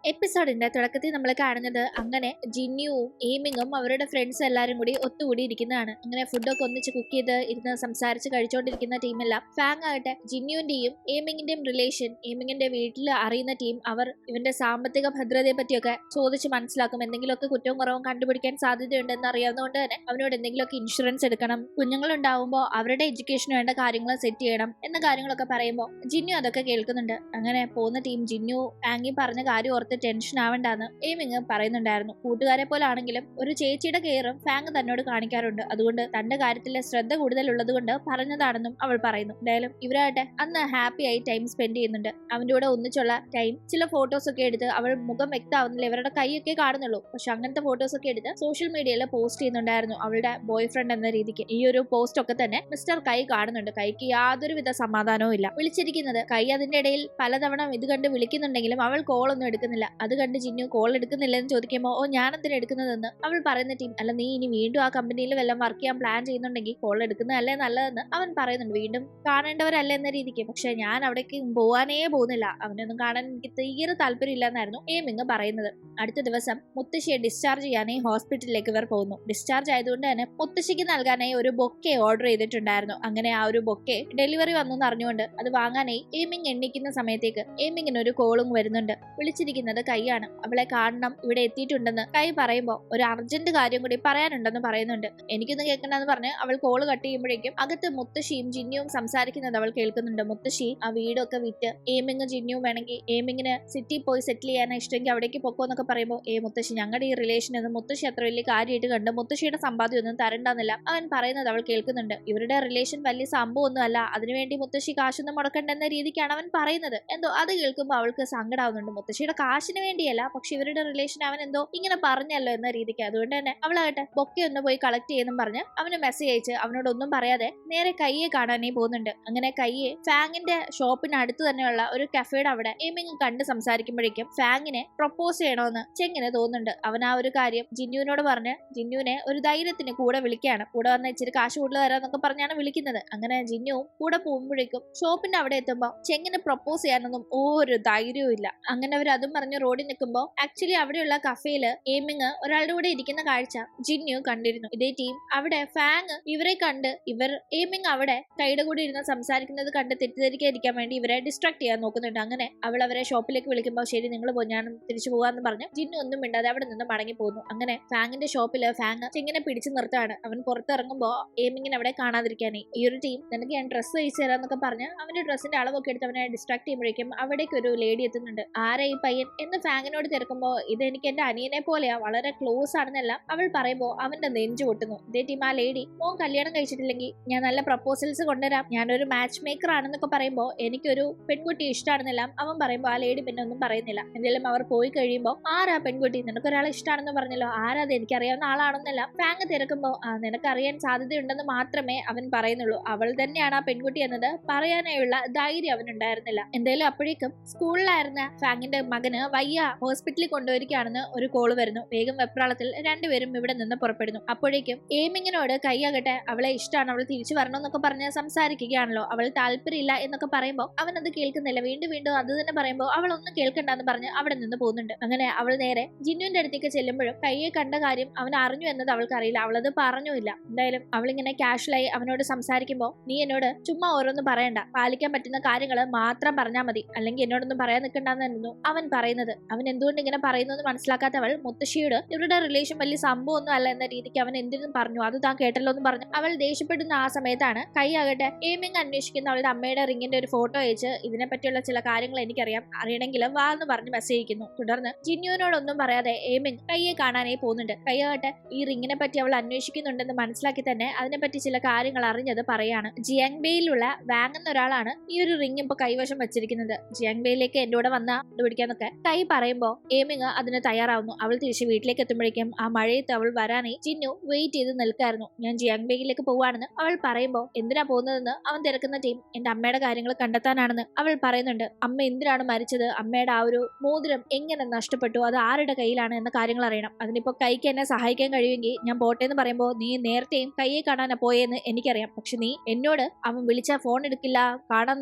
എപ്പിസോഡിന്റെ തുടക്കത്തിൽ നമ്മൾ കാണുന്നത് അങ്ങനെ ജിന്നുവും എയ്മിങ്ങും അവരുടെ ഫ്രണ്ട്സ് എല്ലാരും കൂടി ഒത്തുകൂടി ഇരിക്കുന്നതാണ്. അങ്ങനെ ഫുഡൊക്കെ ഒന്നിച്ച് കുക്ക് ചെയ്ത് ഇരുന്ന് സംസാരിച്ച് കഴിച്ചുകൊണ്ടിരിക്കുന്ന ടീമെല്ലാം ഫാങ് ആകട്ടെ ജിന്നുവിന്റെയും എയ്മിങ്ങിന്റെയും റിലേഷൻ, എയ്മിങ്ങിന്റെ വീട്ടിൽ അറിയുന്ന ടീം അവർ ഇവന്റെ സാമ്പത്തിക ഭദ്രതയെ പറ്റിയൊക്കെ ചോദിച്ച് മനസ്സിലാക്കും. എന്തെങ്കിലുമൊക്കെ കുറ്റവും കുറവും കണ്ടുപിടിക്കാൻ സാധ്യതയുണ്ടെന്ന് അറിയാവുന്നതുകൊണ്ട് തന്നെ അവനോട് എന്തെങ്കിലുമൊക്കെ ഇൻഷുറൻസ് എടുക്കണം, കുഞ്ഞുങ്ങളുണ്ടാവുമ്പോൾ അവരുടെ എഡ്യൂക്കേഷന് വേണ്ട കാര്യങ്ങൾ സെറ്റ് ചെയ്യണം എന്ന കാര്യങ്ങളൊക്കെ പറയുമ്പോൾ ജിന്നു അതൊക്കെ കേൾക്കുന്നുണ്ട്. അങ്ങനെ പോകുന്ന ടീം ജിന്നു ഫാങ്ങി പറഞ്ഞ കാര്യം ഓർത്ത് ടെൻഷൻ ആവണ്ടെന്ന് എയ്മിങ് പറയുന്നുണ്ടായിരുന്നു. കൂട്ടുകാരെ പോലാണെങ്കിലും ഒരു ചേച്ചിയുടെ കെയറും ഫാങ് തന്നോട് കാണിക്കാറുണ്ട്, അതുകൊണ്ട് തന്റെ കാര്യത്തിലെ ശ്രദ്ധ കൂടുതലുള്ളത് കൊണ്ട് പറഞ്ഞതാണെന്നും അവൾ പറയുന്നു. എന്തായാലും ഇവരാകട്ടെ അന്ന് ഹാപ്പി ആയി ടൈം സ്പെൻഡ് ചെയ്യുന്നുണ്ട്. അവന്റെ കൂടെ ഒന്നിച്ചുള്ള ടൈം ചില ഫോട്ടോസ് ഒക്കെ എടുത്ത്, അവൾ മുഖം വ്യക്തമാവുന്നില്ല, ഇവരുടെ കൈയൊക്കെ കാണുന്നുള്ളൂ, പക്ഷെ അങ്ങനത്തെ ഫോട്ടോസ് ഒക്കെ എടുത്ത് സോഷ്യൽ മീഡിയയിൽ പോസ്റ്റ് ചെയ്യുന്നുണ്ടായിരുന്നു അവളുടെ ബോയ് ഫ്രണ്ട് എന്ന രീതിക്ക്. ഈ ഒരു പോസ്റ്റ് ഒക്കെ തന്നെ മിസ്റ്റർ കൈ കാണുന്നുണ്ട്. കൈക്ക് യാതൊരുവിധ സമാധാനവും ഇല്ല. വിളിച്ചിരിക്കുന്നത് കൈ അതിന്റെ ഇടയിൽ പലതവണ ഇത് കണ്ട് വിളിക്കുന്നുണ്ടെങ്കിലും അവൾ കോൾ ഒന്നും എടുക്കുന്നില്ല. അത് കണ്ട് ജിന്നു കോൾ എടുക്കുന്നില്ലെന്ന് ചോദിക്കുമ്പോൾ ഓ ഞാനെന്തിനാ എടുക്കുന്നതെന്ന് അവൾ പറയുന്ന ടീം അല്ല നീ ഇനി വീണ്ടും ആ കമ്പനിയിൽ വല്ലതും വർക്ക് ചെയ്യാൻ പ്ലാൻ ചെയ്യുന്നുണ്ടെങ്കിൽ കോൾ എടുക്കുന്നതല്ലേ നല്ലതെന്ന് അവൻ പറയുന്നുണ്ട്. വീണ്ടും കാണേണ്ടവരല്ല എന്ന രീതിക്ക്. പക്ഷെ ഞാൻ അവിടേക്ക് പോവാനേ പോകുന്നില്ല, അവനൊന്നും കാണാൻ എനിക്ക് തീരെ താല്പര്യമില്ല എന്നായിരുന്നു എയ്മിങ് പറയുന്നത്. അടുത്ത ദിവസം മുത്തശ്ശിയെ ഡിസ്ചാർജ് ചെയ്യാനായി ഹോസ്പിറ്റലിലേക്ക് ഇവർ പോകുന്നു. ഡിസ്ചാർജ് ആയതുകൊണ്ട് തന്നെ മുത്തശ്ശിക്ക് നൽകാനായി ഒരു ബൊക്കെ ഓർഡർ ചെയ്തിട്ടുണ്ടായിരുന്നു. അങ്ങനെ ആ ഒരു ബൊക്കെ ഡെലിവറി വന്നു എന്ന് അറിഞ്ഞുകൊണ്ട് അത് വാങ്ങാനായി എയ്മിങ് എണ്ണിക്കുന്ന സമയത്തേക്ക് എയ്മിങ്ങിന് ഒരു കോളും വരുന്നുണ്ട്. വിളിച്ചിരിക്കുന്നത് കൈയാണ്. അവളെ കാണണം, ഇവിടെ എത്തിയിട്ടുണ്ടെന്ന് കൈ പറയുമ്പോൾ ഒരു അർജന്റ് കാര്യം കൂടി പറയാനുണ്ടെന്ന് പറയുന്നുണ്ട്. എനിക്കൊന്ന് കേൾക്കണ്ടെന്ന് പറഞ്ഞ് അവൾ കോള് കട്ട് ചെയ്യുമ്പോഴേക്കും അകത്ത് മുത്തശ്ശിയും ജിന്നുവും സംസാരിക്കുന്നത് അവൾ കേൾക്കുന്നുണ്ട്. മുത്തശ്ശി ആ വീടൊക്കെ വിറ്റ് എയ്മിങ് ജിന്നുവും വേണമെങ്കിൽ എയ്മിങ്ങിന് സിറ്റി പോയി സെറ്റിൽ ചെയ്യാൻ ഇഷ്ടമെങ്കിൽ അവിടേക്ക് പൊക്കോ എന്നൊക്കെ പറയുമ്പോൾ മുത്തശ്ശി ഞങ്ങളുടെ ഈ റിലേഷൻ എന്ന് മുത്തശ്ശി അത്ര വലിയ കാര്യമായിട്ട് കണ്ട് മുത്തശ്ശിയുടെ സമ്പാദ്യം ഒന്നും തരണ്ടെന്നില്ല അവൻ പറയുന്നത് അവൾ കേൾക്കുന്നുണ്ട്. ഇവരുടെ റിലേഷൻ വലിയ സംഭവമൊന്നും അല്ല, അതിനുവേണ്ടി മുത്തശ്ശി കാശൊന്നും മുടക്കണ്ടെന്ന രീതിക്കാണ് അവൻ പറയുന്നത്. എന്തോ അത് കേൾക്കുമ്പോൾ അവൾക്ക് സങ്കടാവുന്നുണ്ട്. മുത്തശ്ശിയുടെ കാശിന് വേണ്ടിയല്ല, പക്ഷെ ഇവരുടെ റിലേഷൻ അവൻ എന്തോ ഇങ്ങനെ പറഞ്ഞല്ലോ എന്ന രീതിക്ക്. അതുകൊണ്ട് തന്നെ അവളാകട്ടെ ബൊക്കെ ഒന്ന് പോയി കളക്ട് ചെയ്യുന്നു പറഞ്ഞ് അവന് മെസ്സേജ് അയച്ച് അവനോടൊന്നും പറയാതെ നേരെ കയ്യെ കാണാനേ പോകുന്നുണ്ട്. അങ്ങനെ കയ്യെ ഫാങ്ങിന്റെ ഷോപ്പിന് അടുത്ത് തന്നെയുള്ള ഒരു കഫേയുടെ അവിടെ എയ്മിങ് കണ്ട് സംസാരിക്കുമ്പോഴേക്കും ഫാങ്ങിനെ പ്രപ്പോസ് ചെയ്യണമെന്ന് ചെങ്ങിന് തോന്നുന്നുണ്ട്. അവൻ ആ ഒരു കാര്യം ജിന്നുവിനോട് പറഞ്ഞ് ജിന്നുവിനെ ഒരു ധൈര്യത്തിന് കൂടെ വിളിക്കുകയാണ്. കൂടെ വന്ന ഇച്ചിരി കാശ് കൂടുതൽ തരാന്നൊക്കെ പറഞ്ഞാണ് വിളിക്കുന്നത്. അങ്ങനെ ജിന്നുവും കൂടെ പോകുമ്പോഴേക്കും ഷോപ്പിന്റെ അവിടെ എത്തുമ്പോൾ ചെങ്ങിന് പ്രപ്പോസ് ചെയ്യാനൊന്നും ഒരു ധൈര്യവും ഇല്ല. അങ്ങനെ അവർ അതും പറഞ്ഞ് റോഡിൽ നിൽക്കുമ്പോൾ ആക്ച്വലി അവിടെയുള്ള കഫേയില് എയ്മിങ് ഒരാളുടെ കൂടെ ഇരിക്കുന്ന കാഴ്ച ജിന്നു കണ്ടിരുന്നു. ഇതേ ടീം അവിടെ ഫാങ് ഇവരെ കണ്ട് ഇവർ എയ്മിങ് അവിടെ കൈയുടെ കൂടെ ഇരുന്ന് സംസാരിക്കുന്നത് കണ്ട് തെറ്റിദ്ധരിക്കാതിരിക്കാൻ വേണ്ടി ഇവരെ ഡിസ്ട്രാക്ട് ചെയ്യാൻ നോക്കുന്നുണ്ട്. അങ്ങനെ അവൾ അവരെ ഷോപ്പിലേക്ക് വിളിക്കുമ്പോൾ ശരി നിങ്ങൾ പോ ഞാൻ തിരിച്ചു പോകാന്ന് പറഞ്ഞ് ജിന്നു ഒന്നും മിണ്ടാതെ അവിടെ നിന്ന് മടങ്ങി പോകുന്നു. അങ്ങനെ ഫാങ്ങിന്റെ ഷോപ്പില് ഫാങ് ചെങ്ങിനെ പിടിച്ചു നിർത്താണ്. അവൻ പുറത്തിറങ്ങുമ്പോൾ എയ്മിങ്ങിനെ അവിടെ കാണാതിരിക്കാനേ ഈ ഒരു ടീം നിനക്ക് ഞാൻ ഡ്രസ്സ് അയച്ചു തരാന്നൊക്കെ പറഞ്ഞ് അവന്റെ ഡ്രസ്സിന്റെ അളവൊക്കെ എടുത്ത് അവനെ ഡിസ്ട്രാക്ട് ചെയ്യുമ്പോഴേക്കും അവിടേക്ക് ഒരു ലേഡി എത്തുന്നുണ്ട്. ആരാ ഈ പയ്യൻ എന്ന് ഫാങ്ങിനോട് തിരക്കുമ്പോൾ ഇത് എനിക്ക് എന്റെ അനിയനെ പോലെയാ, വളരെ ക്ലോസ് ആണെന്നെല്ലാം അവൾ പറയുമ്പോൾ അവന്റെ നെഞ്ചു പൊട്ടുന്നു. ഇതേ ടീം ആ ലേഡി മോൻ കല്യാണം കഴിച്ചിട്ടില്ലെങ്കിൽ ഞാൻ നല്ല പ്രപ്പോസൽസ് കൊണ്ടുവരാം, ഞാനൊരു മാച്ച് മേക്കർ ആണെന്നൊക്കെ പറയുമ്പോൾ എനിക്കൊരു പെൺകുട്ടി ഇഷ്ടമാണെന്നെല്ലാം അവൻ പറയുമ്പോൾ ആ ലേഡി പിന്നെ ഒന്നും പറയുന്നില്ല. എന്തായാലും അവർ പോയി കഴിയുമ്പോൾ ആരാ പെൺകുട്ടി, നിനക്കൊരാളെ ഇഷ്ടമാണെന്ന് പറഞ്ഞല്ലോ, ആരാ അത് എനിക്കറിയാവുന്ന ആളാണെന്നെല്ലാം ഫാങ് തിരക്കുമ്പോൾ നിനക്കറിയാൻ സാധ്യതയുണ്ടെന്ന് മാത്രമേ അവൻ പറയുന്നുള്ളൂ. അവൾ തന്നെയാണ് ആ പെൺകുട്ടി എന്നത് പറയാനായുള്ള ധൈര്യം അവനുണ്ടായിരുന്നില്ല. എന്തായാലും അപ്പോഴേക്കും സ്കൂളിലായിരുന്ന ഫാങ്ങിന്റെ മകന് വയ്യ ഹോസ്പിറ്റലിൽ കൊണ്ടുവരികയാണെന്ന് ഒരു കോള് വരുന്നു. വേഗം വെപ്രാളത്തിൽ രണ്ടുപേരും ഇവിടെ നിന്ന് പുറപ്പെടുന്നു. അപ്പോഴേക്കും എയ്മിങ്ങിനോട് കൈയാകട്ടെ അവളെ ഇഷ്ടമാണ്, അവൾ തിരിച്ചു വരണമെന്നൊക്കെ പറഞ്ഞ് സംസാരിക്കുകയാണല്ലോ, അവൾ താല്പര്യമില്ല എന്നൊക്കെ പറയുമ്പോൾ അവൻ അത് കേൾക്കുന്നില്ല. വീണ്ടും വീണ്ടും അത് തന്നെ പറയുമ്പോൾ അവൾ ഒന്നും കേൾക്കണ്ടെന്ന് പറഞ്ഞ് അവിടെ നിന്ന് പോകുന്നുണ്ട്. അങ്ങനെ അവൾ നേരെ ജിന്നുവിന്റെ അടുത്തേക്ക് ചെല്ലുമ്പോഴും കയ്യെ കണ്ട കാര്യം അവൻ അറിഞ്ഞു എന്നത് അവൾക്കറിയില്ല, അവളത് പറഞ്ഞുമില്ല. എന്തായാലും അവളിങ്ങനെ കാഷ്വലായി അവനോട് സംസാരിക്കുമ്പോൾ നീ എന്നോട് ചുമ്മാ ഓരോന്നും പറയണ്ട, പാലിക്കാൻ പറ്റുന്ന കാര്യങ്ങൾ മാത്രം പറഞ്ഞാൽ മതി, അല്ലെങ്കിൽ എന്നോടൊന്നും പറയാൻ നിൽക്കണ്ടെന്നായിരുന്നു അവൻ പറയുന്നത്. അവൻ എന്തുകൊണ്ട് ഇങ്ങനെ പറയുന്നു എന്ന് മനസ്സിലാക്കാത്തവൾ മുത്തശ്ശിയോട് ഇവരുടെ റിലേഷൻ വലിയ സംഭവമൊന്നും അല്ല എന്ന രീതിക്ക് അവൻ എന്തിനും പറഞ്ഞു, അത് താൻ കേട്ടല്ലോ എന്ന് പറഞ്ഞു അവൾ ദേഷ്യപ്പെടുന്ന ആ സമയത്താണ് കൈയാകട്ടെ എയ്മിങ് അന്വേഷിക്കുന്ന അവളുടെ അമ്മയുടെ റിങ്ങിന്റെ ഒരു ഫോട്ടോ അയച്ച് ഇതിനെ പറ്റിയുള്ള ചില കാര്യങ്ങൾ എനിക്കറിയാം, അറിയണമെങ്കിൽ വാ എന്ന് പറഞ്ഞ് മെസ്സേജ് അയക്കുന്നു. തുടർന്ന് ജിന്നുവിനോടൊന്നും പറയാതെ എയ്മിങ് കയ്യെ കാണാനായി പോകുന്നുണ്ട്. കൈയാകട്ടെ ഈ റിങ്ങിനെ പറ്റി അവൾ അന്വേഷിക്കുന്നുണ്ടെന്ന് മനസ്സിലാക്കി തന്നെ അതിനെപ്പറ്റി ചില കാര്യങ്ങൾ അറിഞ്ഞത് പറയാണ്. ജിയാങ് ബേയിലുള്ള വാങ് എന്ന ഒരാളാണ് ഈ ഒരു റിങ് ഇപ്പൊ കൈവശം വെച്ചിരിക്കുന്നത്. ജിയാങ് ബേയിലേക്ക് എന്റെ കൂടെ വന്ന കണ്ടുപിടിക്കാന്നൊക്കെ കൈ പറയുമ്പോൾ എയ്മിങ് അതിന് തയ്യാറാവുന്നു. അവൾ തിരിച്ച് വീട്ടിലേക്ക് എത്തുമ്പോഴേക്കും ആ മഴയത്ത് അവൾ വരാനായി ജിന്നു വെയിറ്റ് ചെയ്ത് നിൽക്കായിരുന്നു. ഞാൻ ജിയാങ് ബേയിലേക്ക് പോവാണെന്ന് അവൾ പറയുമ്പോൾ എന്തിനാ പോകുന്നതെന്ന് അവൻ തിരക്കുന്ന ടീം എന്റെ അമ്മയുടെ കാര്യങ്ങൾ കണ്ടെത്താനാണെന്ന് അവൾ പറയുന്നുണ്ട്. അമ്മ എന്തിനാണ് മരിച്ചത്, അമ്മയുടെ ആ ഒരു മോതിരം എങ്ങനെ നഷ്ടപ്പെട്ടു, അത് ആരുടെ കയ്യിലാണ് എന്ന കാര്യങ്ങൾ അറിയണം. അതിനിപ്പോ കൈക്ക് എന്നെ സഹായിക്കാൻ കഴിയുമെങ്കിൽ ഞാൻ പോട്ടെ എന്ന് പറയുമ്പോൾ നീ നേരത്തെയും കയ്യെ കാണാനാ പോയെന്ന് എനിക്കറിയാം, പക്ഷെ നീ എന്നോട് അവൻ വിളിച്ചാൽ ഫോൺ എടുക്കില്ല, കാണാൻ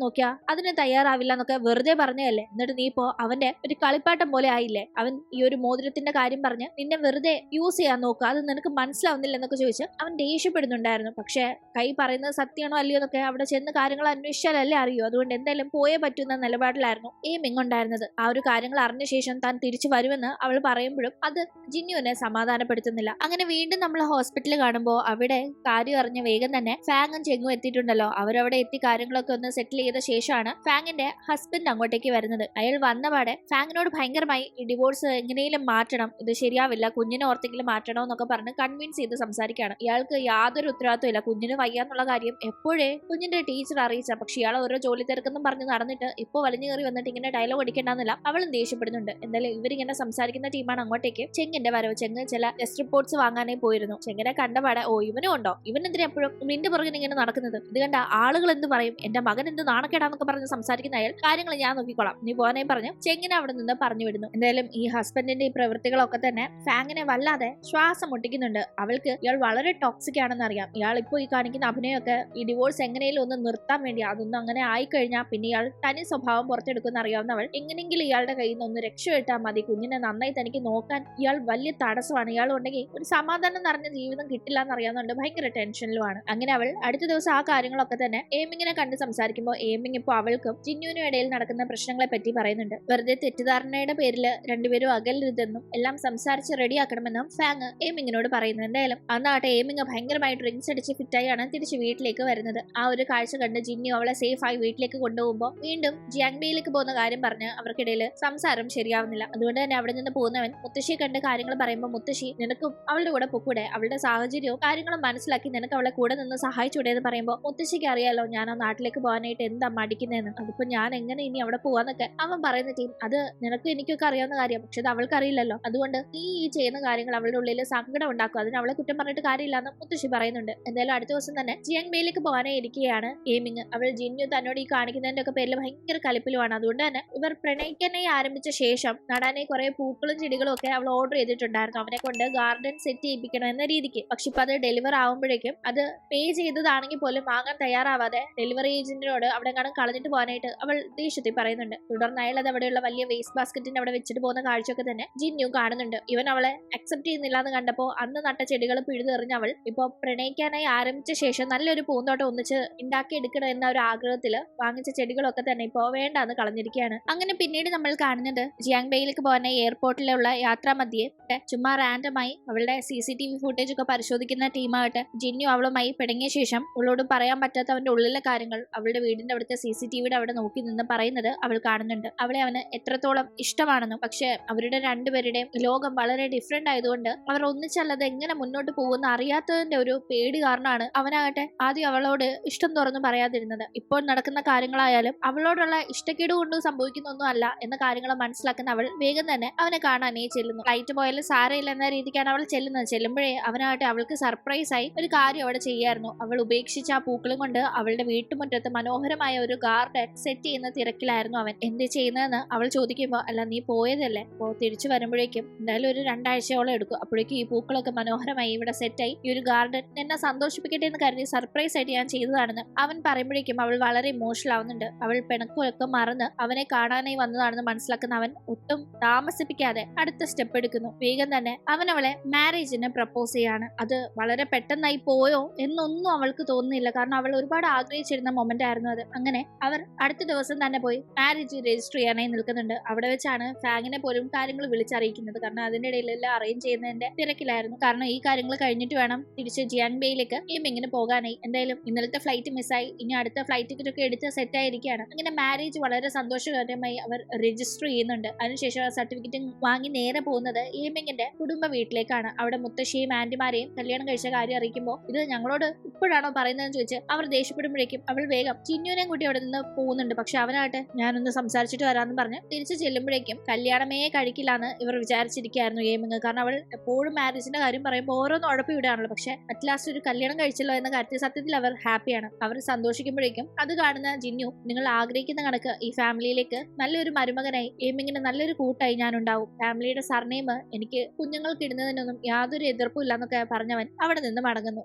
നോക്കിയാ അതിന് തയ്യാറാവില്ല എന്നൊക്കെ വെറുതെ പറഞ്ഞതല്ലേ, എന്നിട്ട് നീ ഇപ്പോ അവന്റെ ഒരു കളിപ്പാട്ടം പോലെ ആയില്ലേ, അവൻ ഈ ഒരു മോതിരത്തിന്റെ കാര്യം പറഞ്ഞ് നിന്നെ വെറുതെ യൂസ് ചെയ്യാൻ നോക്കുക, അത് നിനക്ക് മനസ്സിലാവുന്നില്ല എന്നൊക്കെ ചോദിച്ച് അവൻ ദേഷ്യപ്പെടുന്നുണ്ടായിരുന്നു. പക്ഷെ കൈ പറയുന്നത് സത്യമാണോ അല്ലയോ എന്നൊക്കെ അവിടെ ചെന്ന് കാര്യങ്ങൾ അന്വേഷിച്ചാലല്ലേ അറിയൂ. അതുകൊണ്ട് എന്തായാലും പോയേ പറ്റുന്ന നിലപാടിലായിരുന്നു എയിമിങ് ഉണ്ടായിരുന്നത്. ആ ഒരു കാര്യങ്ങൾ അറിഞ്ഞ ശേഷം താൻ തിരിച്ചു വരുമെന്ന് അവൾ പറയുമ്പോഴും അത് ജിന്നുവിനെ സമാധാനപ്പെടുത്തുന്നില്ല. അങ്ങനെ വീണ്ടും നമ്മൾ ഹോസ്പിറ്റലിൽ കാണുമ്പോൾ അവിടെ കാര്യം അറിഞ്ഞ് വേഗം തന്നെ ഫാങ്ങും ചെങ്ങും എത്തിയിട്ടുണ്ടല്ലോ. അവരവിടെ എത്തി കാര്യങ്ങളൊക്കെ ഒന്ന് സെറ്റിൽ ചെയ്ത ശേഷമാണ് ഫാങ്ങിന്റെ ഹസ്ബൻഡ് അങ്ങോട്ടേക്ക് വരുന്നത്. അയാൾ വന്നപാടെ ഫാങ്ങിനോട് ഭയങ്കരമായി ഈ ഡിവോഴ്സ് എങ്ങനെയും മാറ്റണം, ഇത് ശരിയാവില്ല, കുഞ്ഞിനെ ഓർത്തെങ്കിലും മാറ്റണം എന്നൊക്കെ പറഞ്ഞ് കൺവിൻസ് ചെയ്ത് സംസാരിക്കുകയാണ്. ഇയാൾക്ക് യാതൊരു ഉത്തരവാദിത്വം ഇല്ല, കുഞ്ഞിന് വയ്യാന്നുള്ള കാര്യം എപ്പോഴേ കുഞ്ഞിന്റെ ടീച്ചർ അറിയിച്ച. പക്ഷെ ഇയാൾ ഓരോ ജോലി തിരക്കെന്നും പറഞ്ഞ് നടന്നിട്ട് ഇപ്പോൾ വലിഞ്ഞു കയറി വന്നിട്ട് ഇങ്ങനെ ഡയലോഗ് അടിക്കേണ്ടെന്നില്ല അവളും ദേഷ്യപ്പെടുന്നുണ്ട്. എന്തായാലും ഇവരിങ്ങനെ സംസാരിക്കുന്ന ടീമാണ് അങ്ങോട്ടേക്ക് ചെങ്ങിന്റെ വരവ്. ചെങ്ങ് ചില ടെസ്റ്റ് റിപ്പോർട്ട്സ് വാങ്ങാനേ പോയിരുന്നു. ചെങ്ങനെ കണ്ടപാടെ ഓ ഇവനും ഉണ്ടോ, ഇവൻ എന്തിനാ എപ്പോഴും നിന്റെ പുറകിൽ ഇങ്ങനെ നടക്കുന്നത്, ഇത് കണ്ട ആളുകൾ എന്ത് പറയും, എന്റെ മകൻ എന്ത് നാണക്കേടാന്നൊക്കെ പറഞ്ഞ് സംസാരിക്കുന്ന അയാൾ കാര്യങ്ങൾ ഞാൻ നോക്കിക്കോളാം, നീ പോകാനേ പറഞ്ഞു ചെങ്ങിനെ അവിടെ നിന്ന് പറഞ്ഞു വിടുന്നു. എന്തായാലും ഈ ഹസ്ബൻഡിന്റെ ഈ പ്രവൃത്തികളൊക്കെ തന്നെ ഫാങ്ങിനെ വല്ലാതെ ശ്വാസം മുട്ടിക്കുന്നുണ്ട്. അവൾക്ക് ഇയാൾ വളരെ ടോക്സിക് ആണെന്ന് അറിയാം. ഇയാൾ ഇപ്പോൾ ഈ കാണിക്കുന്ന അഭിനയമൊക്കെ ഈ ഡിവോഴ്സ് എങ്ങനെയും ഒന്ന് നിർത്താൻ വേണ്ടി, അതൊന്നും അങ്ങനെ ആയിക്കഴിഞ്ഞാൽ പിന്നെ ഇയാൾ തനി സ്വഭാവം പുറത്തെടുക്കുന്ന അറിയാവുന്നവൾ എങ്ങനെയെങ്കിലും ഇയാളുടെ കയ്യിൽ നിന്ന് ഒന്ന് രക്ഷപ്പെട്ടാൽ മതി, കുഞ്ഞിനെ നന്നായി തനിക്ക് നോക്കാൻ ഇയാൾ വലിയ തടസ്സമാണ്, ഇയാൾ ഉണ്ടെങ്കിൽ ഒരു സമാധാനം നിറഞ്ഞ ജീവിതം കിട്ടില്ല എന്നറിയാവുന്നുണ്ട് ഭയങ്കര ടെൻഷനിലുമാണ്. അങ്ങനെ അവൾ അടുത്ത ദിവസം ആ കാര്യങ്ങളൊക്കെ തന്നെ എയിമിങ്ങിനെ കണ്ട് സംസാരിക്കുമ്പോൾ എയിമിങ് ഇപ്പോൾ അവൾക്കും ജിന്നുവിനും ഇടയിൽ നടക്കുന്ന പ്രശ്നങ്ങളെ പറ്റി പറയുന്നുണ്ട്. വെറുതെ തെറ്റിദ്ധാരണയുടെ പേരിൽ രണ്ടുപേരും അകലരുതെന്നും എല്ലാം സംസാരിച്ച് റെഡിയാക്കണമെന്നും ഫാങ് എയിമിങ്ങിനോട് പറയുന്നു. എന്തായാലും അന്നാട്ടെ എയിമിങ് ഭയങ്കരമായി ഡ്രിങ്ക്സ് അടിച്ച് ഫിറ്റായാണ് തിരിച്ച് വീട്ടിലേക്ക് വരുന്നത്. ആ ഒരു കാഴ്ച കണ്ട് ജിന്നു അവളെ സേഫ് ആയി വീട്ടിലേക്ക് കൊണ്ടുപോകുമ്പോൾ വീണ്ടും ജിയാങ്ബയിലേക്ക് പോകുന്ന കാര്യം പറഞ്ഞ് അവർക്കിടയിൽ സംസാരം ശരിയാവുന്നില്ല. അതുകൊണ്ട് തന്നെ അവിടെ നിന്ന് പോകുന്നവൻ മുത്തശ്ശിയെ കണ്ട് കാര്യങ്ങൾ പറയുമ്പോൾ മുത്തശ്ശി നിനക്കും അവളുടെ കൂടെ പൊക്കൂടെ, അവളുടെ സാഹചര്യവും കാര്യങ്ങളും മനസ്സിലാക്കി നിനക്ക് അവളെ കൂടെ നിന്ന് സഹായിച്ചൂടെ എന്ന് പറയുമ്പോൾ മുത്തശ്ശിക്ക് അറിയാലോ ഞാൻ ആ നാട്ടിലേക്ക് പോകാനായിട്ട് എന്താ മടിക്കുന്നതെന്ന്, അതിപ്പോ ഞാൻ എങ്ങനെ ഇനി അവിടെ പോവാന്നൊക്കെ അവൻ പറയുന്ന ടീം. അത് നിനക്കും എനിക്കൊക്കെ അറിയാവുന്ന കാര്യം, പക്ഷെ അത് അവൾക്ക് അറിയില്ലല്ലോ. അതുകൊണ്ട് നീ ഈ ചെയ്യുന്ന കാര്യങ്ങൾ അവളുടെ ഉള്ളിൽ സങ്കടം ഉണ്ടാക്കും, അതിന് അവളെ കുറ്റം പറഞ്ഞിട്ട് കാര്യമില്ലെന്ന് മുത്തശ്ശി പറയുന്നുണ്ട്. എന്തായാലും അടുത്ത ദിവസം തന്നെ ജിയാങ്ബയിലേക്ക് പോകാനേ ഇരിക്കുകയാണ് എയിമിങ്. അവൾ ജിന്നു തന്നോട് ഈ കാണിക്കുന്നതിന്റെ ഒക്കെ പേരിൽ ഭയങ്കര കലിപ്പിലുമാണ്. അതുകൊണ്ട് തന്നെ ഇവർ പ്രണയിക്കാനായി ആരംഭിച്ച ശേഷം നടാനെ കുറെ പൂക്കളും ചെടികളും ഒക്കെ അവൾ ഓർഡർ ചെയ്തിട്ടുണ്ടായിരുന്നു, അവനെ കൊണ്ട് ഗാർഡൻ സെറ്റ് ചെയ്യിപ്പിക്കണം എന്ന രീതിക്ക്. പക്ഷെ ഇപ്പൊ അത് ഡെലിവർ ആവുമ്പോഴേക്കും അത് പേ ചെയ്തതാണെങ്കിൽ പോലും വാങ്ങാൻ തയ്യാറാവാതെ ഡെലിവറി ഏജന്റിനോട് അവിടെ കാണും കളഞ്ഞിട്ട് പോകാനായിട്ട് അവൾ ദേഷ്യത്തിൽ പറയുന്നുണ്ട്. തുടർന്ന് അയാൾ അത് അവിടെയുള്ള വലിയ വേസ്റ്റ് ബാസ്ക്കറ്റിന്റെ അവിടെ വെച്ചിട്ട് പോകുന്ന കാഴ്ചയൊക്കെ തന്നെ ജിന്നു കാണുന്നുണ്ട്. ഇവൻ അവളെ അക്സെപ്റ്റ് ചെയ്യുന്നില്ല എന്ന് കണ്ടപ്പോൾ അന്ന് നട്ട ചെടികൾ പിഴുതെറിഞ്ഞ് അവൾ ഇപ്പൊ പ്രണയിക്കാനായി ആരംഭിച്ച ശേഷം നല്ലൊരു പൂന്തോട്ടം ഒന്നിച്ച് ഉണ്ടാക്കി എടുക്കണം എന്ന ഒരു ആഗ്രഹത്തില് വാങ്ങിച്ച ചെടികളൊക്കെ തന്നെ ഇപ്പോ വേണ്ടാന്ന് കളഞ്ഞിരിക്കുകയാണ്. അങ്ങനെ പിന്നീട് നമ്മൾ കാണുന്നത് ജിയാങ്ബയിലേക്ക് പോകുന്ന എയർപോർട്ടിലുള്ള യാത്രാമധ്യേ ചുമ്മാ റാൻഡമായി അവളുടെ CCTV ഫുട്ടേജ് ഒക്കെ പരിശോധിക്കുന്ന ടീമായിട്ട് ജിന്നു അവളുമായി പിണങ്ങിയ ശേഷം അവളോട് പറയാൻ പറ്റാത്ത അവന്റെ ഉള്ളിലെ കാര്യങ്ങൾ അവളുടെ വീടിന്റെ അവിടുത്തെ CCTVയുടെ അവിടെ നോക്കി നിന്ന് പറയുന്നത് അവൾ കാണുന്നുണ്ട്. അവളെ അവന് എത്രത്തോളം ഇഷ്ടമാണെന്നും പക്ഷെ അവരുടെ രണ്ടുപേരുടെയും ലോകം വളരെ ഡിഫറെന്റ് ആയതുകൊണ്ട് അവർ ഒന്നിച്ചല്ലാതെ എങ്ങനെ മുന്നോട്ട് പോകുന്ന അറിയാത്തതിന്റെ ഒരു പേടി കാരണമാണ് അവനാകട്ടെ ആദ്യം അവളോട് ഇഷ്ടം തുറന്നു പറയാതിരുന്നത്. ഇപ്പോൾ നടക്കുന്ന കാര്യങ്ങളായാലും അവളോടുള്ള ഇഷ്ടക്കേട് കൊണ്ട് സംഭവിക്കുന്ന ഒന്നും അല്ല എന്ന കാര്യങ്ങൾ മനസ്സിലാക്കുന്ന അവൾ വേഗം തന്നെ അവനെ കാണാനേ ചെല്ലുന്നു. ഫ്ലൈറ്റ് പോയാലും സാരയില്ല എന്ന രീതിക്കാണ് അവൾ ചെല്ലുന്നത്. ചെല്ലുമ്പോഴേ അവനാകട്ടെ അവൾക്ക് സർപ്രൈസ് ആയി ഒരു കാര്യം അവിടെ ചെയ്യായിരുന്നു. അവൾ ഉപേക്ഷിച്ച ആ പൂക്കളും കൊണ്ട് അവളുടെ വീട്ടുമുറ്റത്ത് മനോഹരമായ ഒരു ഗാർഡൻ സെറ്റ് ചെയ്യുന്ന തിരക്കിലായിരുന്നു അവൻ. എന്ത് ചെയ്യുന്നതെന്ന് അവൾ ചോദിക്കുമ്പോൾ അല്ല നീ പോയതല്ലേ, അപ്പോൾ തിരിച്ചു വരുമ്പോഴേക്കും എന്തായാലും ഒരു 2 ആഴ്ചയോളം എടുക്കും, അപ്പോഴേക്കും ഈ പൂക്കളൊക്കെ മനോഹരമായി ഇവിടെ സെറ്റായി ഈ ഒരു ഗാർഡൻ എന്നെ സന്തോഷിപ്പിക്കട്ടെ എന്ന് കരുതി സർപ്രൈസ് ആയിട്ട് ഞാൻ ചെയ്തതാണെന്ന് അവൻ പറയുമ്പോഴേക്കും അവൾ വളരെ ഇമോഷണൽ ആവുന്നുണ്ട്. അവൾ പിണക്കമൊക്കെ മറന്ന് അവനെ കാണാനായി വന്നതാണെന്ന് മനസ്സിലാക്കുന്ന അവൻ ഒട്ടും താമസിപ്പിക്കാതെ അടുത്ത സ്റ്റെപ്പ് എടുക്കുന്നു. വേഗം തന്നെ അവൻ അവളെ മാരേജിന് പ്രപ്പോസ് ചെയ്യാണ്. അത് വളരെ പെട്ടെന്നായി പോയോ എന്നൊന്നും അവൾക്ക് തോന്നുന്നില്ല, കാരണം അവൾ ഒരുപാട് ആഗ്രഹിച്ചിരുന്ന മൊമെന്റ് ആയിരുന്നു അത്. അങ്ങനെ അവർ അടുത്ത ദിവസം തന്നെ പോയി മാരേജ് രജിസ്റ്റർ ചെയ്യാനായി നിൽക്കുന്നുണ്ട്. അവിടെ വെച്ചാണ് ഫാങ്ങിനെ പോലും കാര്യങ്ങൾ വിളിച്ചറിയിക്കുന്നത്, കാരണം അതിന്റെ ഇടയിലെല്ലാം അറേഞ്ച് ചെയ്യുന്നതിന്റെ തിരക്കിലായിരുന്നു. കാരണം ഈ കാര്യങ്ങൾ കഴിഞ്ഞിട്ട് വേണം തിരിച്ച് ജിയാങ്ബയിലേക്ക് എയിമിങ്ങിന് പോകാനായി. എന്തായാലും ഇന്നലത്തെ ഫ്ലൈറ്റ് മിസ്സായി, ഇനി അടുത്ത ഫ്ലൈറ്റ് ടിക്കറ്റ് ഒക്കെ എടുത്ത് സെറ്റ് ആയിരിക്കുകയാണ്. അങ്ങനെ മാരേജ് വളരെ സന്തോഷകരമായി അവർ രജിസ്റ്റർ ചെയ്യുന്നുണ്ട്. അതിനുശേഷം സർട്ടിഫിക്കറ്റ് വാങ്ങി നേരെ പോകുന്നത് എയിമിങ്ങിന്റെ കുടുംബ വീട്ടിലേക്കാണ്. അവിടെ മുത്തശ്ശിയും ആന്റിമാരെയും കല്യാണം കഴിച്ച കാര്യം അറിയിക്കുമ്പോൾ ഇത് ഞങ്ങളോട് ഇപ്പോഴാണോ പറയുന്നതെന്ന് ചോദിച്ച് അവർ ദേഷ്യപ്പെടുമ്പോഴേക്കും അവൾ വേഗം ചിന്നുവിനെയും കൂട്ടി അവിടെ നിന്ന് പോകുന്നുണ്ട്. പക്ഷെ അവനായിട്ട് ഞാനൊന്ന് സംസാരിച്ചിട്ട് വരാമെന്ന് പറഞ്ഞ് തിരിച്ചു ചെല്ലുമ്പോഴേക്കും കല്യാണമേ കഴിക്കില്ലാന്ന് ഇവർ വിചാരിച്ചിരിക്കുകയായിരുന്നു എയിമിങ്. കാരണം അവൾ എപ്പോഴും മാരേജിന്റെ കാര്യം പറയുമ്പോൾ ഓരോന്ന് ഉഴപ്പി വിടാണല്ലോ. പക്ഷെ അറ്റ് ലാസ്റ്റ് ഒരു കല്യാണം കഴിച്ചല്ലോ എന്ന കാര്യത്തിൽ സത്യത്തിൽ അവർ ഹാപ്പിയാണ്. അവർ സന്തോഷിക്കുമ്പോഴേക്കും അത് കാണുന്ന ജിന്നു നിങ്ങൾ ആഗ്രഹിക്കുന്ന കണക്ക് ഈ ഫാമിലിയിലേക്ക് നല്ലൊരു മരുമകനായി എയിമിങ്ങിന് നല്ലൊരു കൂട്ടായി ഞാൻ ഉണ്ടാവും, ഫാമിലിയുടെ സർനെയിം എനിക്ക് കുഞ്ഞുങ്ങൾക്ക് ഇടുന്നതിനൊന്നും യാതൊരു എതിർപ്പും ഇല്ലെന്നൊക്കെ പറഞ്ഞവൻ അവിടെ നിന്ന് മടങ്ങുന്നു.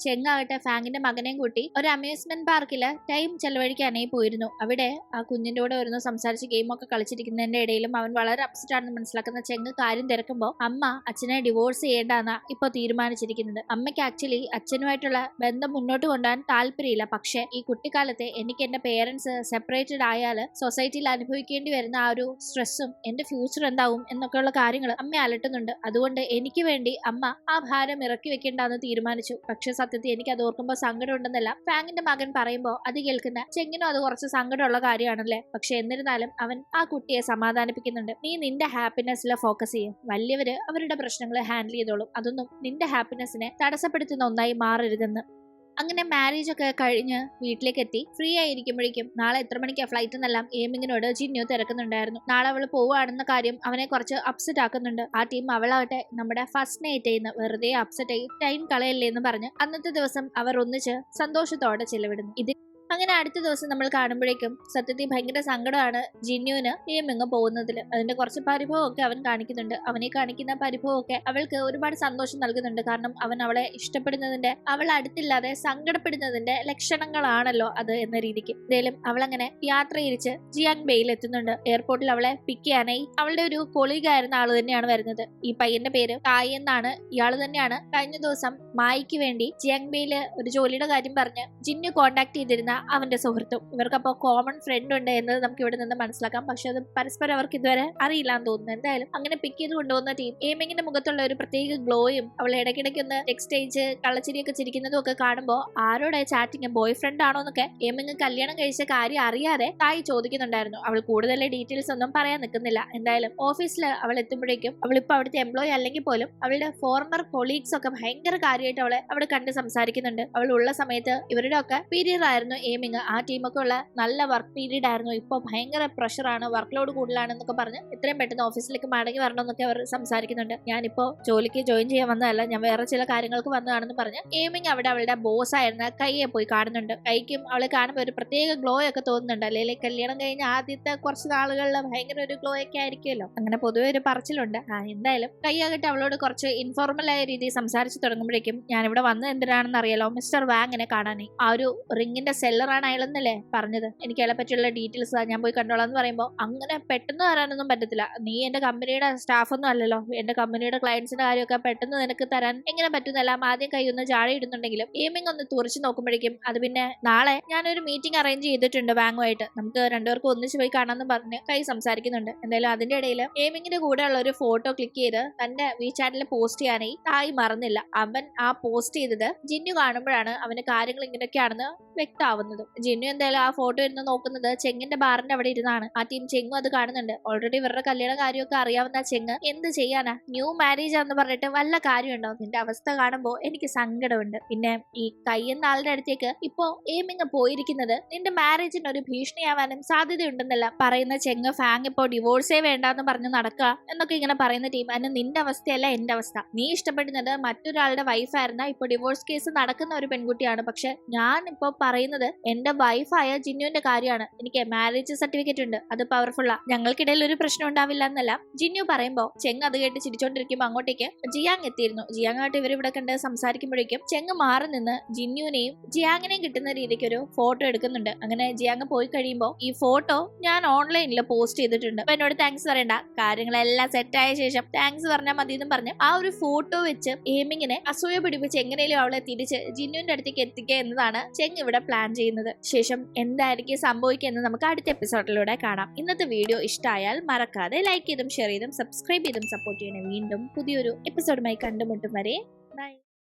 ചെങ്ങാകട്ടെ ഫാങ്ങിന്റെ മകനെയും കൂട്ടി ഒരു അമ്യൂസ്മെന്റ് പാർക്കില് ടൈം ചെലവഴിക്കാനായി പോയിരുന്നു. അവിടെ ആ കുഞ്ഞിന്റെ കൂടെ വരുന്നു സംസാരിച്ച് ഗെയിമൊക്കെ കളിച്ചിരിക്കുന്നതിന്റെ ഇടയിലും അവൻ വളരെ അപ്സെറ്റ് ആണെന്ന് മനസ്സിലാക്കുന്ന ചെങ്ങ് കാര്യം തിരക്കുമ്പോൾ അമ്മ അച്ഛനെ ഡിവോഴ്സ് ചെയ്യേണ്ടെന്നാ ഇപ്പൊ തീരുമാനിച്ചിരിക്കുന്നത്. അമ്മയ്ക്ക് ആക്ച്വലി അച്ഛനുമായിട്ടുള്ള ബന്ധം മുന്നോട്ട് കൊണ്ടുപോകാൻ താല്പര്യമില്ല. പക്ഷെ ഈ കുട്ടിക്കാലത്തെ എനിക്ക് എന്റെ പേരൻസ് സെപ്പറേറ്റഡ് ആയാല് സൊസൈറ്റിയിൽ അനുഭവിക്കേണ്ടി വരുന്ന ആ ഒരു സ്ട്രെസ്സും എന്റെ ഫ്യൂച്ചർ എന്താവും എന്നൊക്കെയുള്ള കാര്യങ്ങൾ അമ്മ അലട്ടുന്നുണ്ട്. അതുകൊണ്ട് എനിക്ക് വേണ്ടി അമ്മ ആ ഭാരം ഇറക്കി വെക്കേണ്ടെന്ന് തീരുമാനിച്ചു. പക്ഷെ സത്യത്തിൽ എനിക്ക് അത് ഓർക്കുമ്പോൾ സങ്കടം ഉണ്ടെന്നല്ല ഫാങ്ങിന്റെ മകൻ പറയുമ്പോൾ അത് കേൾക്കുന്ന ചെങ്ങിനും അത് കുറച്ച് സങ്കടമുള്ള കാര്യമാണല്ലേ. പക്ഷെ എന്നിരുന്നാലും അവൻ ആ കുട്ടിയെ സമാധാനിപ്പിക്കുന്നുണ്ട്. നീ നിന്റെ ഹാപ്പിനെസ്സിൽ ഫോക്കസ് ചെയ്യും. വലിയവര് അവരുടെ പ്രശ്നങ്ങൾ ഹാൻഡിൽ ചെയ്തോളും. അതൊന്നും നിന്റെ ഹാപ്പിനെസ്സിനെ തടസ്സപ്പെടുത്തുന്ന ഒന്നായി മാറരുതെന്ന്. അങ്ങനെ മാരേജ് ഒക്കെ കഴിഞ്ഞ് വീട്ടിലേക്ക് എത്തി ഫ്രീ ആയിരിക്കുമ്പോഴേക്കും നാളെ എത്ര മണിക്കാ ഫ്ലൈറ്റ് എന്നെല്ലാം ഏമിങ്ങിനോട് ജിന്നു തിരക്കുന്നുണ്ടായിരുന്നു. നാളെ അവൾ പോവുകയാണെന്ന കാര്യം അവനെ കുറച്ച് അപ്സെറ്റ് ആക്കുന്നുണ്ട്. ആ ടീം അവളാവട്ടെ നമ്മുടെ ഫസ്റ്റ് നൈറ്റ് ചെയ്യുന്ന വെറുതെ അപ്സെറ്റ് ആയി ടൈം കളയല്ലേ എന്ന് പറഞ്ഞ് അന്നത്തെ ദിവസം അവർ ഒന്നിച്ച് സന്തോഷത്തോടെ ചെലവിടുന്നു. അങ്ങനെ അടുത്ത ദിവസം നമ്മൾ കാണുമ്പോഴേക്കും സത്യത്തിൽ ഭയങ്കര സങ്കടമാണ് ജിന്നുവിന് ഏമിങ് പോകുന്നതിൽ. അതിന്റെ കുറച്ച് പരിഭവമൊക്കെ അവൻ കാണിക്കുന്നുണ്ട്. അവനെ കാണിക്കുന്ന പരിഭവമൊക്കെ അവൾക്ക് ഒരുപാട് സന്തോഷം നൽകുന്നുണ്ട്. കാരണം അവൻ അവളെ ഇഷ്ടപ്പെടുന്നതിന്റെ, അവൾ അടുത്തില്ലാതെ സങ്കടപ്പെടുന്നതിന്റെ ലക്ഷണങ്ങളാണല്ലോ അത് എന്ന രീതിക്ക്. എന്തായാലും അവളങ്ങനെ യാത്ര തിരിച്ച് ജിയാങ് ബേയിൽ എത്തുന്നുണ്ട്. എയർപോർട്ടിൽ അവളെ പിക്ക് ചെയ്യാനായി അവളുടെ ഒരു കൊളീഗ് ആയിരുന്ന ആള് തന്നെയാണ് വരുന്നത്. ഈ പയ്യന്റെ പേര് തായ് എന്നാണ്. ഇയാള് തന്നെയാണ് കഴിഞ്ഞ ദിവസം മായിക്ക് വേണ്ടി ജിയാങ് ബേയില് ഒരു ജോലിയുടെ കാര്യം പറഞ്ഞ് ജിന്നു കോണ്ടാക്ട് ചെയ്തിരുന്ന അവന്റെ സുഹൃത്തും. ഇവർക്കപ്പോ കോമൺ ഫ്രണ്ട് ഉണ്ട് എന്നത് നമുക്ക് ഇവിടെ നിന്ന് മനസ്സിലാക്കാം. പക്ഷെ അത് പരസ്പരം അവർക്ക് ഇതുവരെ അറിയില്ല എന്ന് തോന്നുന്നു. എന്തായാലും അങ്ങനെ പിക്ക് ചെയ്ത് കൊണ്ടുപോകുന്ന ടീം ഏമിങ്ങിന്റെ മുഖത്തുള്ള ഒരു പ്രത്യേക ഗ്ലോയും അവൾ ഇടയ്ക്കിടയ്ക്ക് ഒന്ന് എക്സ്ചേഞ്ച് കള്ളച്ചിരിയൊക്കെ ചിരിക്കുന്നതും ഒക്കെ കാണുമ്പോൾ ആരോടെ ചാറ്റിങ്, ബോയ് ഫ്രണ്ട് ആണോ എന്നൊക്കെ ഏമിങ് കല്യാണം കഴിച്ച കാര്യം അറിയാതെ തായി ചോദിക്കുന്നുണ്ടായിരുന്നു. അവൾ കൂടുതൽ ഡീറ്റെയിൽസ് ഒന്നും പറയാൻ നിൽക്കുന്നില്ല. എന്തായാലും ഓഫീസിൽ അവൾ എത്തുമ്പോഴേക്കും അവളിപ്പോ അവിടുത്തെ എംപ്ലോയി അല്ലെങ്കിൽ പോലും അവളുടെ ഫോർമർ കൊളീഗ്സ് ഒക്കെ ഭയങ്കര കാര്യമായിട്ട് അവളെ അവിടെ കണ്ട് സംസാരിക്കുന്നുണ്ട്. അവൾ ഉള്ള സമയത്ത് ഇവരുടെ ഒക്കെ പീരിയഡ് ആയിരുന്നു ഏമിങ്. ആ ടീമൊക്കെ ഉള്ള നല്ല വർക്ക് പീരീഡ് ആയിരുന്നു. ഇപ്പൊ ഭയങ്കര പ്രഷറാണ്, വർക്ക് ലോഡ് കൂടുതലാണെന്നൊക്കെ പറഞ്ഞ് എത്രയും പെട്ടെന്ന് ഓഫീസിലേക്ക് മടങ്ങി വരണമെന്നൊക്കെ അവർ സംസാരിക്കുന്നുണ്ട്. ഞാനിപ്പോ ജോലിക്ക് ജോയിൻ ചെയ്യാൻ വന്നതല്ല, ഞാൻ വേറെ ചില കാര്യങ്ങൾക്ക് വന്നതാണെന്ന് പറഞ്ഞ് ഏമിങ് അവിടെ അവളുടെ ബോസ് ആയിരുന്ന കൈയെ പോയി കാണുന്നുണ്ട്. കൈക്കും അവളെ കാണുമ്പോൾ ഒരു പ്രത്യേക ഗ്ലോ ഒക്കെ തോന്നുന്നുണ്ട്. അല്ലെങ്കിൽ കല്യാണം കഴിഞ്ഞ ആദ്യത്തെ കുറച്ച് നാളുകളിൽ ഭയങ്കര ഒരു ഗ്ലോ ഒക്കെ ആയിരിക്കുമല്ലോ, അങ്ങനെ പൊതുവെ ഒരു പറച്ചിലുണ്ട്. എന്തായാലും കൈയാകട്ടെ അവളോട് കുറച്ച് ഇൻഫോർമൽ ആയ രീതിയിൽ സംസാരിച്ച് തുടങ്ങുമ്പോഴേക്കും ഞാനിവിടെ വന്നത് എന്തിനാണെന്ന് അറിയാലോ, മിസ്റ്റർ വാങ്ങിനെ കാണാനേ. ആ ഒരു റിങ്ങിന്റെ സെല്ലറാണ് അയാളെന്നല്ലേ പറഞ്ഞത്, എനിക്ക് അയാളെ പറ്റിയുള്ള ഡീറ്റെയിൽസ് ഞാൻ പോയി കണ്ടോളാം എന്ന് പറയുമ്പോൾ അങ്ങനെ പെട്ടെന്ന് തരാനൊന്നും പറ്റത്തില്ല. നീ എന്റെ കമ്പനിയുടെ സ്റ്റാഫൊന്നും അല്ലല്ലോ, എന്റെ കമ്പനിയുടെ ക്ലയൻസിന്റെ കാര്യമൊക്കെ പെട്ടെന്ന് നിനക്ക് തരാൻ എങ്ങനെ പറ്റുന്നെല്ലാം ആദ്യം കൈ ഒന്ന് ജാഴ ഇടുന്നുണ്ടെങ്കിലും ഏമിങ് ഒന്ന് തുറച്ചു നോക്കുമ്പോഴേക്കും അത് പിന്നെ നാളെ ഞാനൊരു മീറ്റിംഗ് അറേഞ്ച് ചെയ്തിട്ടുണ്ട് ബാങ്കുമായിട്ട്, നമുക്ക് രണ്ടുപേർക്കും ഒന്നിച്ച് പോയി കാണാമെന്ന് പറഞ്ഞ് കൈ സംസാരിക്കുന്നുണ്ട്. എന്തായാലും അതിന്റെ ഇടയിൽ ഏമിങ്ങിന്റെ കൂടെ ഉള്ള ഒരു ഫോട്ടോ ക്ലിക്ക് ചെയ്ത് തന്റെ വീചാറ്റിൽ പോസ്റ്റ് ചെയ്യാനായി തായി മറന്നില്ല. അവൻ ആ പോസ്റ്റ് ചെയ്തത് ജിന്നു കാണുമ്പോഴാണ് അവന് കാര്യങ്ങൾ ഇങ്ങനെയൊക്കെയാണെന്ന് വ്യക്തമാവുന്നത്. ജിന്നു എന്തായാലും ആ ഫോട്ടോ ഇരുന്ന് നോക്കുന്നത് ചെങ്ങിന്റെ ബാറിന്റെ അവിടെ ഇരുന്നാണ്. ആ ടീം ചെങ്ങും അത് കാണുന്നുണ്ട്. ഓൾറെഡി ഇവരുടെ കല്യാണ കാര്യമൊക്കെ അറിയാവുന്ന ചെങ്ങ് എന്ത് ചെയ്യാനാ, ന്യൂ മാരേജ് ആണെന്ന് പറഞ്ഞിട്ട് വല്ല കാര്യമുണ്ടോ? നിന്റെ അവസ്ഥ കാണുമ്പോൾ എനിക്ക് സങ്കടമുണ്ട്. പിന്നെ ഈ കയ്യെന്ന ആളുടെ അടുത്തേക്ക് ഇപ്പോ ഏമിങ് പോയിരിക്കുന്നത് നിന്റെ മാരേജിന് ഒരു ഭീഷണിയാവാനും സാധ്യതയുണ്ടെന്നല്ല പറയുന്ന ചെങ്ങ്. ഫാങ് ഇപ്പോ ഡിവോഴ്സേ വേണ്ടെന്ന് പറഞ്ഞു നടക്കുക എന്നൊക്കെ ഇങ്ങനെ പറയുന്ന ടീം. അതിന് നിന്റെ അവസ്ഥയല്ല എന്റെ അവസ്ഥ. നീ ഇഷ്ടപ്പെടുന്നത് മറ്റൊരാളുടെ വൈഫായിരുന്ന ഇപ്പൊ ഡിവോഴ്സ് കേസ് നടക്കുന്ന ഒരു പെൺകുട്ടിയാണ്. പക്ഷെ ഞാൻ ഇപ്പൊ പറയുന്നത് എന്റെ വൈഫായ ജിന്നുവിന്റെ കാര്യമാണ്. എനിക്ക് മാരേജ് സർട്ടിഫിക്കറ്റ് ഉണ്ട്, അത് പവർഫുള്ളാ, ഞങ്ങൾക്കിടയിൽ ഒരു പ്രശ്നം ഉണ്ടാവില്ല എന്നല്ല ജിന്നു പറയുമ്പോ ചെങ്ങ് അത് കേട്ട് ചിരിച്ചോണ്ടിരിക്കുമ്പോ അങ്ങോട്ടേക്ക് ജിയാങ് എത്തിയിരുന്നു. ജിയാങ് ആയിട്ട് ഇവരിവിടെ കണ്ട് സംസാരിക്കുമ്പോഴേക്കും ചെങ്ങ് മാറി നിന്ന് ജിന്നുവിനെയും ജിയാങ്ങിനെയും കിട്ടുന്ന രീതിക്ക് ഒരു ഫോട്ടോ എടുക്കുന്നുണ്ട്. അങ്ങനെ ജിയാങ് പോയി കഴിയുമ്പോ ഈ ഫോട്ടോ ഞാൻ ഓൺലൈനിൽ പോസ്റ്റ് ചെയ്തിട്ടുണ്ട്, അപ്പൊ എന്നോട് താങ്ക്സ് പറയണ്ട, കാര്യങ്ങളെല്ലാം സെറ്റ് ആയ ശേഷം താങ്ക്സ് പറഞ്ഞാൽ മതി എന്നും പറഞ്ഞ് ആ ഒരു ഫോട്ടോ വെച്ച് ഏമിങ്ങിനെ അസൂയ പിടിപ്പിച്ച് എങ്ങനെയും അവളെ തിരിച്ച് ജിന്നുവിന്റെ അടുത്തേക്ക് എത്തിക്കുക എന്നതാണ് ചെങ്ങ് ഇവിടെ പ്ലാൻ ചെയ്യുന്നത്. ശേഷം എന്തായിരിക്കും സംഭവിക്കുക എന്ന് നമുക്ക് അടുത്ത എപ്പിസോഡിലൂടെ കാണാം. ഇന്നത്തെ വീഡിയോ ഇഷ്ടമായാൽ മറക്കാതെ ലൈക്ക് ചെയ്തും ഷെയർ ചെയ്തും സബ്സ്ക്രൈബ് ചെയ്തും സപ്പോർട്ട് ചെയ്യണേ. വീണ്ടും പുതിയൊരു എപ്പിസോഡുമായി കണ്ടുമുട്ടും വരെ ബൈ.